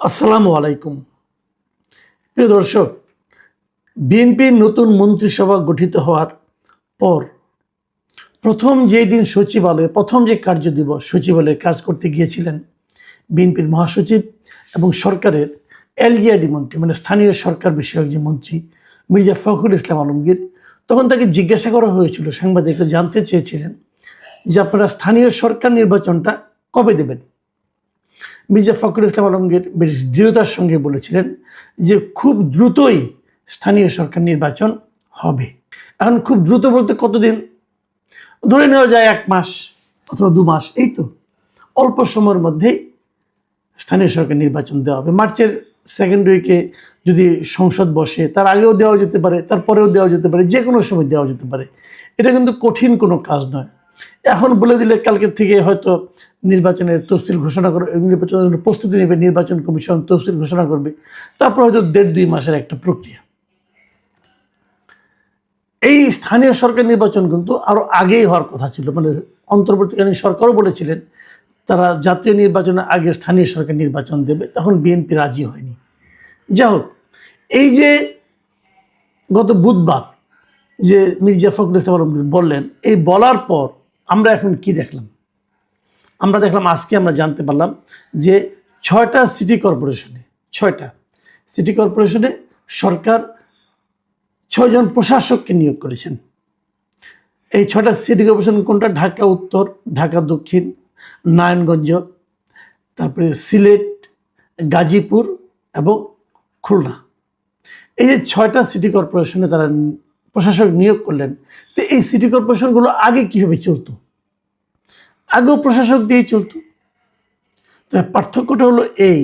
আসসালামু আলাইকুম। প্রিয় দর্শক, বিএনপির নতুন মন্ত্রিসভা গঠিত হওয়ার পর প্রথম যেই দিন সচিবালয়ে প্রথম যে কার্য দিবস সচিবালয়ে কাজ করতে গিয়েছিলেন বিএনপির মহাসচিব এবং সরকারের এলজিআইডি মন্ত্রী, মানে স্থানীয় সরকার বিষয়ক যে মন্ত্রী মির্জা ফখরুল ইসলাম আলমগীর, তখন তাকে জিজ্ঞাসা করা হয়েছিল, সাংবাদিকরা জানতে চেয়েছিলেন যে আপনারা স্থানীয় সরকার নির্বাচনটা কবে দেবেন। মির্জা ফখরুল ইসলাম আলমগীর বেশ দৃঢ়তার সঙ্গে বলেছিলেন যে খুব দ্রুতই স্থানীয় সরকার নির্বাচন হবে। এখন খুব দ্রুত বলতে কতদিন? ধরে নেওয়া যায় 1 মাস অথবা 2 মাস, এই তো অল্প সময়ের মধ্যেই স্থানীয় সরকার নির্বাচন দেওয়া হবে। মার্চের সেকেন্ড উইকে যদি সংসদ বসে, তার আগেও দেওয়া যেতে পারে, তারপরেও দেওয়া যেতে পারে, যে কোনো সময় দেওয়া যেতে পারে। এটা কিন্তু কঠিন কোনো কাজ নয়। এখন বলে দিলে কালকের থেকে হয়তো নির্বাচনের তফসিল ঘোষণা করে, নির্বাচনের প্রস্তুতি নেবে, নির্বাচন কমিশন তফসিল ঘোষণা করবে, তারপর হয়তো 1.5-2 মাসের একটা প্রক্রিয়া। এই স্থানীয় সরকার নির্বাচন কিন্তু আরও আগেই হওয়ার কথা ছিল। মানে অন্তর্বর্তীকালীন সরকারও বলেছিলেন তারা জাতীয় নির্বাচনের আগে স্থানীয় সরকার নির্বাচন দেবে, তখন বিএনপি রাজি হয়নি। যাই হোক, এই যে গত বুধবার যে মির্জা ফখরুল ইসলাম আলমগীর বললেন, এই বলার পর আমরা এখন কি দেখলাম? আমরা দেখলাম, আজকে আমরা জানতে পারলাম যে 6টা সিটি কর্পোরেশনে সরকার 6 জন প্রশাসককে নিয়োগ করেছেন। এই 6টা সিটি কর্পোরেশন কোনটা? ঢাকা উত্তর, ঢাকা দক্ষিণ, নারায়ণগঞ্জ, তারপরে সিলেট, গাজীপুর এবং খুলনা। এই যে 6টা সিটি কর্পোরেশনে তারা প্রশাসক নিয়োগ করলেন। তো এই সিটি কর্পোরেশনগুলো আগে কীভাবে চলতো? আগেও প্রশাসক দিয়েই চলতো। তো পার্থক্যটা হলো এই,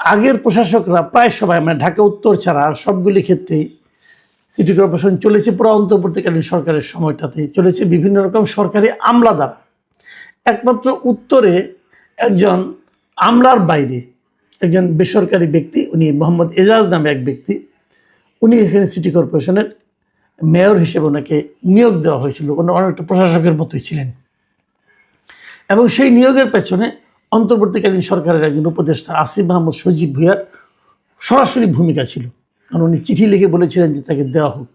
আগের প্রশাসকরা প্রায় সবাই, মানে ঢাকা উত্তর ছাড়া আর সবগুলি ক্ষেত্রেই সিটি কর্পোরেশন চলেছে পুরো অন্তর্বর্তীকালীন সরকারের সময়টাতে চলেছে বিভিন্ন রকম সরকারি আমলা দ্বারা। একমাত্র উত্তরে একজন আমলার বাইরে একজন বেসরকারি ব্যক্তি, উনি মোহাম্মদ এজাজ নামে এক ব্যক্তি, উনি এখানে সিটি কর্পোরেশনের মেয়র হিসেবে ওনাকে নিয়োগ দেওয়া হয়েছিল। অনেকটা প্রশাসকের মতোই ছিলেন এবং সেই নিয়োগের পেছনে অন্তর্বর্তীকালীন সরকারের একজন উপদেষ্টা আসিফ মাহমুদ সজীব ভুঁইয়ার সরাসরি ভূমিকা ছিল, কারণ উনি চিঠি লিখে বলেছিলেন যে তাকে দেওয়া হোক।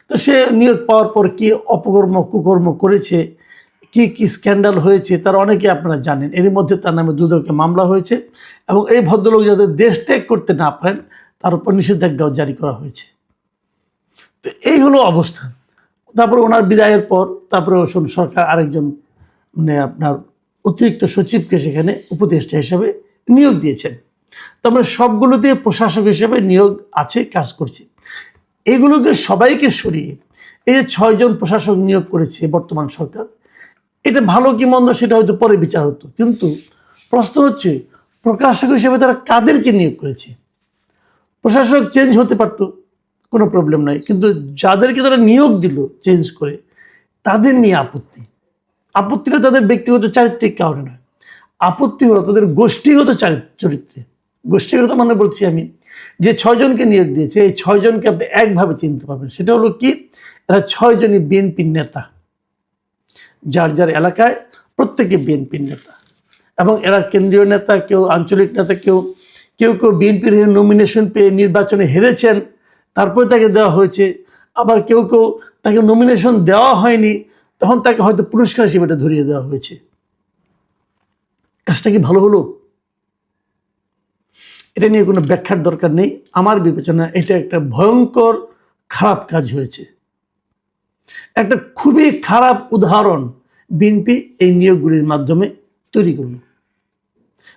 তো সে নিয়োগ পাওয়ার পর কী অপকর্ম কুকর্ম করেছে, কি স্ক্যান্ডাল হয়েছে, তার অনেকে আপনারা জানেন। এর মধ্যে তার নামে দুদকে মামলা হয়েছে এবং এই ভদ্রলোক যাতে দেশ ত্যাগ করতে না পারেন তার উপর নিষেধাজ্ঞাও জারি করা হয়েছে। তো এই হলো অবস্থা। তারপরে ওনার বিদায়ের পর তারপরে সরকার আরেকজন, মানে আপনার অতিরিক্ত সচিবকে সেখানে উপদেষ্টা হিসেবে নিয়োগ দিয়েছেন। তারপরে সবগুলোতে প্রশাসক হিসেবে নিয়োগ আছে, কাজ করছে। এগুলোকে সবাইকে সরিয়ে এই যে 6 জন প্রশাসক নিয়োগ করেছে বর্তমান সরকার, এটা ভালো কি মন্দ সেটা হয়তো পরে বিচার হতো, কিন্তু প্রশ্ন হচ্ছে প্রকাশক হিসেবে তারা কাদেরকে নিয়োগ করেছে? প্রশাসক চেঞ্জ হতে পারত, কোনো প্রবলেম নাই, কিন্তু যাদেরকে তারা নিয়োগ দিল চেঞ্জ করে, তাদের নিয়ে আপত্তিটা তাদের ব্যক্তিগত চারিত্রিক কারণে নয়, আপত্তি হলো তাদের গোষ্ঠীগত চরিত্রে। গোষ্ঠীগত মানে বলছি আমি, যে 6 জনকে নিয়োগ দিয়েছে, এই 6 জনকে আপনি একভাবে চিনতে পারবেন। সেটা হলো কি, এরা 6 জনই বিএনপির নেতা, যার যার এলাকায় প্রত্যেকে বিএনপির নেতা, এবং এরা কেন্দ্রীয় নেতা, কেউ আঞ্চলিক নেতা, কেউ বিএনপির নমিনেশন পেয়ে নির্বাচনে হেরেছেন, তারপরে তাকে দেওয়া হয়েছে। আবার কেউ তাকে নমিনেশন দেওয়া হয়নি, তখন তাকে হয়তো পুরস্কার হিসেবে এটা ধরিয়ে দেওয়া হয়েছে। কাজটা কি ভালো হলো? এটা নিয়ে কোনো ব্যাখ্যার দরকার নেই। আমার বিবেচনা এটা একটা ভয়ঙ্কর খারাপ কাজ হয়েছে। একটা খুবই খারাপ উদাহরণ বিএনপি এই নিয়োগগুলির মাধ্যমে তৈরি করল।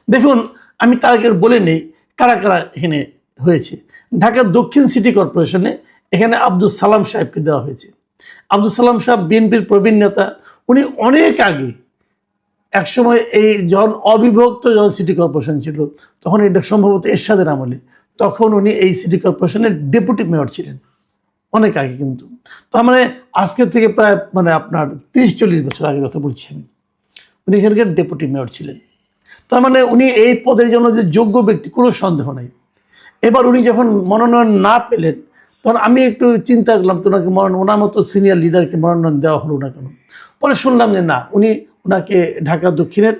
দেখুন, আমি তার আগে বলে নেই কারা কারা এখানে হয়েছে। ঢাকা দক্ষিণ সিটি কর্পোরেশনে এখানে আব্দুল সালাম সাহেবকে দেওয়া হয়েছে। আব্দুল সালাম সাহেব বিএনপির প্রবীণ নেতা। উনি অনেক আগে, একসময় এই যখন অবিভক্ত যখন সিটি কর্পোরেশন ছিল, তখন এটা সম্ভবত এরশাদের আমলে, তখন উনি এই সিটি কর্পোরেশনের ডেপুটি মেয়র ছিলেন, অনেক আগে। কিন্তু তার মানে আজকের থেকে প্রায় আপনার 30-40 বছর আগের কথা বলছি আমি। উনি এখানকার ডেপুটি মেয়র ছিলেন। তার মানে উনি এই পদের জন্য যে যোগ্য ব্যক্তি, কোনো সন্দেহ নাই। এবার উনি যখন মনোনয়ন না পেলেন, তখন আমি একটু চিন্তা করলাম, তো ওনার মতো সিনিয়র লিডারকে মনোনয়ন দেওয়া হলো না কেন? পরে শুনলাম যে না, ওনাকে ঢাকা দক্ষিণের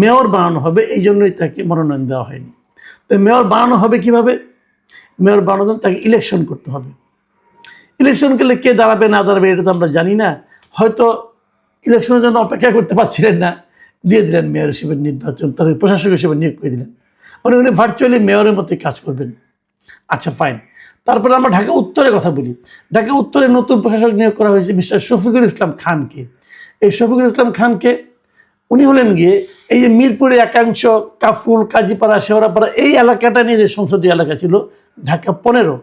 মেয়র বানানো হবে, এই জন্যই তাকে মনোনয়ন দেওয়া হয়নি। তো মেয়র বানানো হবে কিভাবে? মেয়র বানানোর জন্য তাকে ইলেকশন করতে হবে। ইলেকশন করলে কে দাঁড়াবে না দাঁড়াবে এটা তো আমরা জানি না, হয়তো ইলেকশনের জন্য অপেক্ষা করতে পারছিলেন না, দিয়ে দিলেন মেয়র হিসেবে নির্বাচন, তার প্রশাসক হিসেবে নিয়োগ করে দিলেন, মানে উনি ভার্চুয়ালি মেয়রের মতোই কাজ করবেন। আচ্ছা ফাইন। তারপরে আমরা ঢাকা উত্তরের কথা বলি। ঢাকা উত্তরে নতুন প্রশাসক নিয়োগ করা হয়েছে মিস্টার শফিকুল ইসলাম খানকে। এই শফিকুল ইসলাম খানকে উনি হলেন গিয়ে এই যে মিরপুরের একাংশ কাফুল, কাজীপাড়া, শেওড়াপাড়া এই এলাকাটা নিয়ে যে সংসদীয় এলাকা ছিল ঢাকা 15,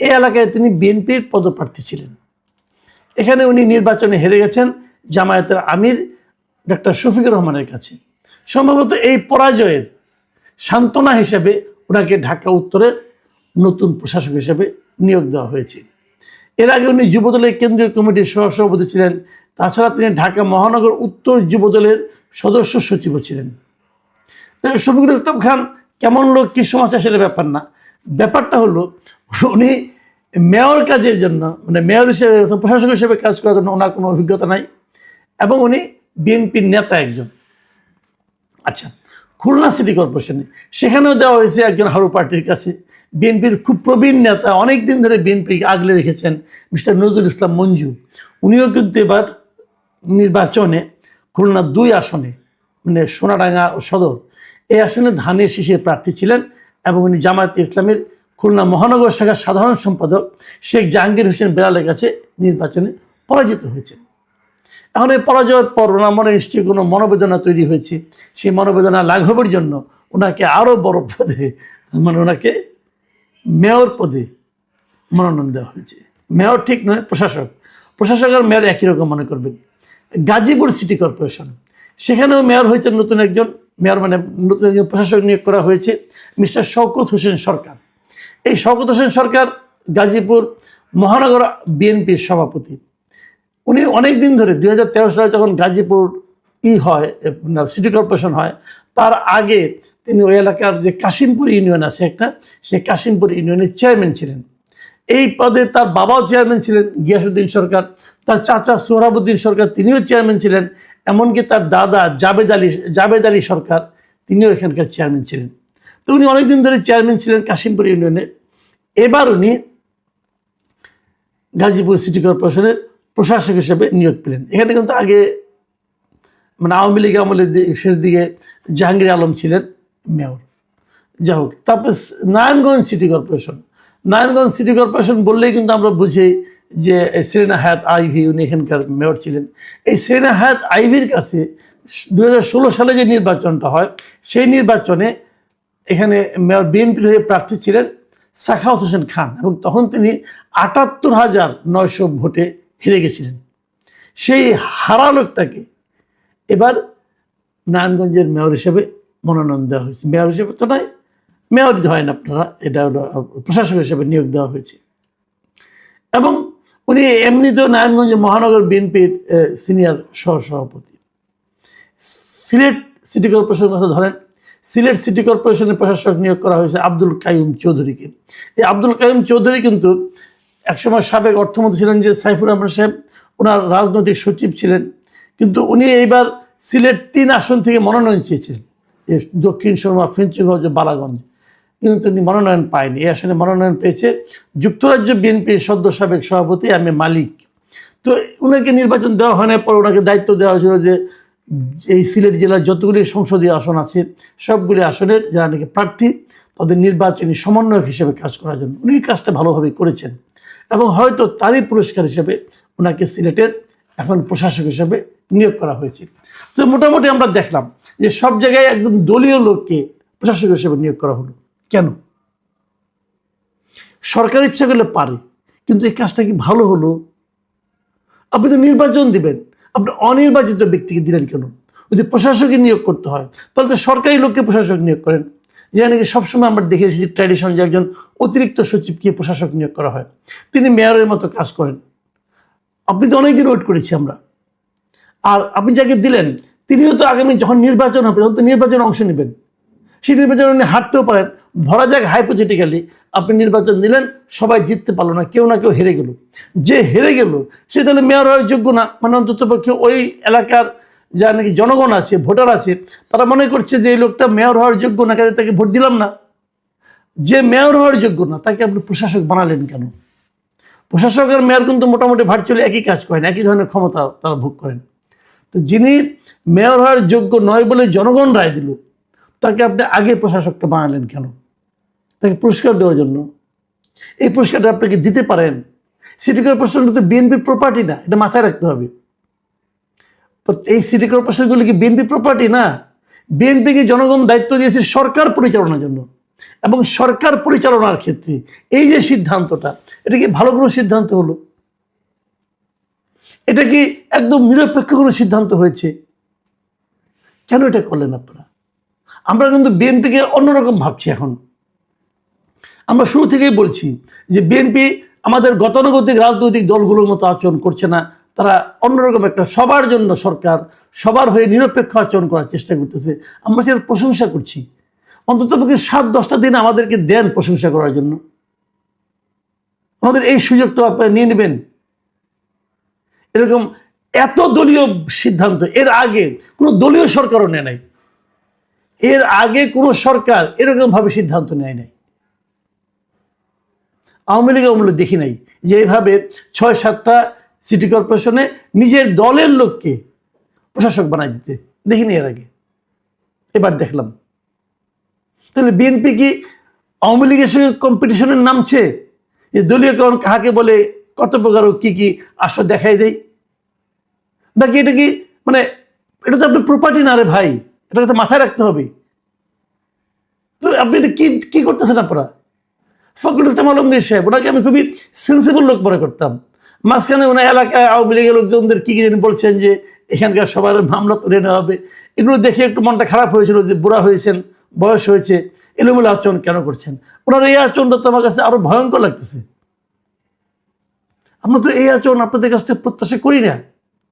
এই এলাকায় তিনি বিএনপির পদপ্রার্থী ছিলেন। এখানে উনি নির্বাচনে হেরে গেছেন জামায়াতের আমির ডক্টর শফিকুর রহমানের কাছে। সম্ভবত এই পরাজয়ের সান্ত্বনা হিসেবে ওনাকে ঢাকা উত্তরের নতুন প্রশাসক হিসেবে নিয়োগ দেওয়া হয়েছে। এর আগে উনি যুবদলের কেন্দ্রীয় কমিটির সহসভাপতি ছিলেন। তাছাড়া তিনি ঢাকা মহানগর উত্তর যুবদলের সদস্য সচিবও ছিলেন। শফিকুল ইসলাম খান কেমন লোক কী সমাচার সেটা ব্যাপার না, ব্যাপারটা হলো উনি মেয়র কাজের জন্য, মানে মেয়র হিসেবে প্রশাসক হিসেবে কাজ করার জন্য ওনার কোনো অভিজ্ঞতা নাই, এবং উনি বিএনপির নেতা একজন। আচ্ছা, খুলনা সিটি কর্পোরেশনে সেখানেও দেওয়া হয়েছে একজন হারু পার্টির কাছে, বিএনপির খুব প্রবীণ নেতা, অনেক দিন ধরে বিএনপি আগলে রেখেছেন মিস্টার নজরুল ইসলাম মঞ্জু। উনিও কিন্তু এবার নির্বাচনে খুলনা 2 আসনে, মানে সোনাডাঙ্গা ও সদর, এই আসনে ধানের শীষের প্রার্থী ছিলেন, এবং উনি জামায়াতে ইসলামের খুলনা মহানগর শাখার সাধারণ সম্পাদক শেখ জাহাঙ্গীর হোসেন বেলালের কাছে নির্বাচনে পরাজিত হয়েছেন। এখন এই পরাজয়ের পর ওনার মনে নিশ্চয়ই কোনো মনোবেদনা তৈরি হয়েছে। সেই মনোবেদনা লাঘবের জন্য ওনাকে আরও বড় পদে, মানে ওনাকে মেয়র পদে মনোনয়ন দেওয়া হয়েছে। মেয়র ঠিক নয়, প্রশাসক। প্রশাসক আর মেয়র একই রকম মনে করবেন। গাজীপুর সিটি কর্পোরেশন, সেখানেও মেয়র হয়েছেন নতুন একজন মেয়র, মানে নতুন একজন প্রশাসক নিয়োগ করা হয়েছে মিস্টার শওকত হোসেন সরকার। এই শওকত হোসেন সরকার গাজীপুর মহানগর বিএনপির সভাপতি। উনি অনেক দিন ধরে 2013 সালে যখন গাজীপুর হয় সিটি কর্পোরেশন হয়, তার আগে তিনি ওই এলাকার যে কাশিমপুর ইউনিয়ন আছে একটা, সেই কাশিমপুর ইউনিয়নের চেয়ারম্যান ছিলেন। এই পদে তার বাবাও চেয়ারম্যান ছিলেন গিয়াসউদ্দিন সরকার, তার চাচা সোহরাবুদ্দিন সরকার তিনিও চেয়ারম্যান ছিলেন, এমনকি তার দাদা জাবেদ আলী সরকার তিনিও এখানকার চেয়ারম্যান ছিলেন। তো উনি অনেকদিন ধরে চেয়ারম্যান ছিলেন কাশিমপুর ইউনিয়নে। এবার উনি গাজীপুর সিটি কর্পোরেশনের প্রশাসক হিসেবে নিয়োগ পেলেন। এখানে কিন্তু আগে, মানে আওয়ামী লীগ আমলের শেষ দিকে জাহাঙ্গীর আলম ছিলেন মেয়র। যাই হোক, তারপর Narayanganj city corporation. Narayanganj city corporation বললেই কিন্তু আমরা বুঝি যে সেরেনা হায়াত আইভি, উনি এখানকার মেয়র ছিলেন। এই সেরেনা হায়াত আইভির কাছে 2016 সালে যে নির্বাচনটা হয়, সেই নির্বাচনে এখানে মেয়র বিএনপির হয়ে প্রার্থী ছিলেন সাখাওয়াত হোসেন খান, এবং তখন তিনি 78,900 ভোটে হেরে গেছিলেন। সেই হারা লোকটাকে এবার নারায়ণগঞ্জের মেয়র হিসেবে মনোনয়ন দেওয়া হয়েছে। মেয়র হিসেবে তো নয়, মেয়র হয় না আপনারা, এটা হলো প্রশাসক হিসেবে নিয়োগ দেওয়া হয়েছে। এবং উনি এমনিতেও নারায়ণগঞ্জ মহানগর বিএনপির সিনিয়র সহসভাপতি। সিলেট সিটি কর্পোরেশনের কথা ধরেন, সিলেট সিটি কর্পোরেশনের প্রশাসক নিয়োগ করা হয়েছে আব্দুল কাইয়ুম চৌধুরীকে। এই আব্দুল কাইয়ুম চৌধুরী কিন্তু একসময় সাবেক অর্থমন্ত্রী ছিলেন যে সাইফুর রহমান সাহেব, ওনার রাজনৈতিক সচিব ছিলেন। কিন্তু উনি এইবার সিলেট 3 আসন থেকে মনোনয়ন চেয়েছিলেন, দক্ষিণ সুরমা, ফেঞ্চুগঞ্জ, বালাগঞ্জ, কিন্তু তিনি মনোনয়ন পায়নি। এই আসনে মনোনয়ন পেয়েছে যুক্তরাজ্য বিএনপির সদ্য সাবেক সভাপতি এম এ মালিক। তো ওনাকে নির্বাচন দেওয়া হয় না, পর ওনাকে দায়িত্ব দেওয়া হয়েছিল যে এই সিলেট জেলার যতগুলি সংসদীয় আসন আছে সবগুলি আসনের যারা নাকি প্রার্থী তাদের নির্বাচনী সমন্বয়ক হিসেবে কাজ করার জন্য। উনি কাজটা ভালোভাবে করেছেন, এবং হয়তো তারই পুরস্কার হিসেবে ওনাকে সিলেটের এখন প্রশাসক হিসেবে নিয়োগ করা হয়েছে। তো মোটামুটি আমরা দেখলাম যে সব জায়গায় একজন দলীয় লোককে প্রশাসক হিসেবে নিয়োগ করা হলো। কেন? সরকার ইচ্ছা করলে পারে, কিন্তু এই কাজটা কি ভালো হলো? আপনি তো নির্বাচন দিবেন, আপনি অনির্বাচিত ব্যক্তিকে দিলেন কেন? যদি প্রশাসকে নিয়োগ করতে হয় তাহলে তো সরকারি লোককে প্রশাসক নিয়োগ করেন। যেটা নাকি সবসময় আমরা দেখে এসেছি ট্র্যাডিশন, যে একজন অতিরিক্ত সচিবকে প্রশাসক নিয়োগ করা হয়, তিনি মেয়রের মতো কাজ করেন। আপনি তো অনেকদিন ওয়েট করেছি আমরা। আর আপনি যাকে দিলেন তিনিও তো আগামী যখন নির্বাচন হবে তখন তো নির্বাচনে অংশ নেবেন, সেই নির্বাচনে উনি হারতেও পারেন। ধরা যাক হাইপোথেটিক্যালি আপনি নির্বাচন দিলেন, সবাই জিততে পারলো না, কেউ না কেউ হেরে গেল। যে হেরে গেল সে তাহলে মেয়র হওয়ার যোগ্য না, মানে অন্তত পক্ষে ওই এলাকার যারা নাকি জনগণ আছে, ভোটার আছে, তারা মনে করছে যে এই লোকটা মেয়র হওয়ার যোগ্য না, কাজে তাকে ভোট দিলাম না। যে মেয়র হওয়ার যোগ্য না তাকে আপনি প্রশাসক বানালেন কেন? প্রশাসক আর মেয়র কিন্তু মোটামুটি ভার্চুয়ালি একই কাজ করেন, একই ধরনের ক্ষমতা তারা ভোগ করেন। তো যিনি মেয়র হওয়ার যোগ্য নয় বলে জনগণ রায় দিল, তাকে আপনি আগে প্রশাসকটা বানালেন কেন? তাকে পুরস্কার দেওয়ার জন্য। এই পুরস্কারটা আপনাকে দিতে পারেন। সিটি কর্পোরেশনটা তো বিএনপির প্রপার্টি না, এটা মাথায় রাখতে হবে। এই সিটি কর্পোরেশনগুলি কি বিএনপি প্রপার্টি না? বিএনপিকে জনগণ দায়িত্ব দিয়েছে সরকার পরিচালনার জন্য, এবং সরকার পরিচালনার ক্ষেত্রে এই যে সিদ্ধান্তটা, এটা কি ভালো কোনো সিদ্ধান্ত হলো? এটা কি একদম নিরপেক্ষ কোনো সিদ্ধান্ত হয়েছে? কেন এটা করলেন আপনারা? আমরা কিন্তু বিএনপিকে অন্যরকম ভাবছি এখন। আমরা শুরু থেকেই বলছি যে বিএনপি আমাদের গতানুগতিক রাজনৈতিক দলগুলোর মতো আচরণ করছে না, তারা অন্যরকম একটা সবার জন্য সরকার, সবার হয়ে নিরপেক্ষ আচরণ করার চেষ্টা করতেছে। আমরা সেটার প্রশংসা করছি। অন্ততপক্ষে 7-10টা দিন আমাদেরকে দেন প্রশংসা করার জন্য। আমাদের এই সুযোগটা আপনারা নিয়ে নেবেন। এরকম এত দলীয় সিদ্ধান্ত এর আগে কোনো দলীয় সরকারও নেয় নাই। এর আগে কোনো সরকার এরকমভাবে সিদ্ধান্ত নেয় নাই। আওয়ামী লীগ আমলে দেখি নাই যে এইভাবে 6-7টা সিটি কর্পোরেশনে নিজের দলের লোককে প্রশাসক বানাই দিতে দেখিনি এর আগে। এবার দেখলাম। তাহলে বিএনপি কি আওয়ামী লীগের সঙ্গে কম্পিটিশনের নামছে? যে দলীয়করণ কাহাকে বলে, কত প্রকার কি কি আসর দেখাই দেয় নাকি? এটা কি মানে এটা তো আপনার প্রপার্টি না রে ভাই, এটা তো মাথায় রাখতে হবে। তো আপনি এটা কি কি করতেছেন আপনারা? ফখরুল ইসলাম আলমগীর সাহেব, ওনাকে আমি খুবই সেন্সিবল লোক মনে করতাম। মাঝখানে ওনার এলাকায় আওয়ামী লীগের লোকজনদের কী কী বলছেন যে এখানকার সবার মামলা তুলে নেওয়া হবে, এগুলো দেখে একটু মনটা খারাপ হয়েছিল যে বুড়া হয়েছেন, বয়স হয়েছে, এলোমেলো আচরণ কেন করছেন? ওনার এই আচরণটা তো আমার কাছে আরো ভয়ঙ্কর লাগতেছে। আমরা তো এই আচরণ আপনাদের কাছ থেকে প্রত্যাশা করি না।